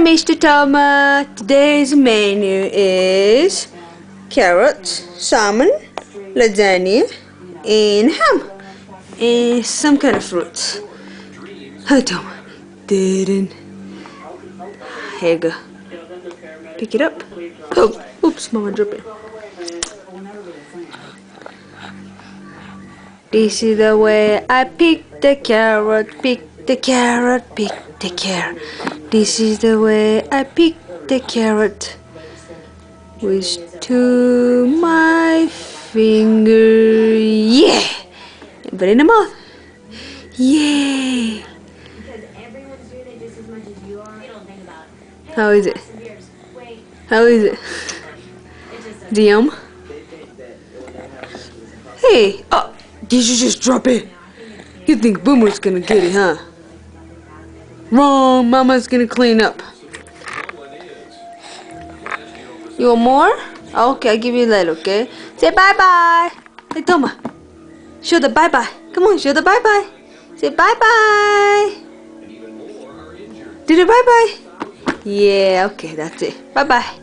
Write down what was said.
Mr. Toma. Today's menu is carrot, salmon, lasagna, and ham, and some kind of fruit. Hi, Toma. Didn't. Here you go. Pick it up. Oh, oops, Mama dropped it. This is the way I pick the carrot, pick the carrot, pick the carrot. This is the way I pick the carrot with to my finger. Yeah! And put it in the mouth. Yeah! How is it? How is it? Is it yum? Hey! Oh! Did you just drop it? You think Boomer's gonna get it, huh? Wrong! Mama's gonna clean up. You want more? Okay, I'll give you a little, okay? Say bye-bye! Hey, Toma! Show the bye-bye. Come on, show the bye-bye. Say bye-bye! Did it bye-bye? Yeah, okay, that's it. Bye-bye.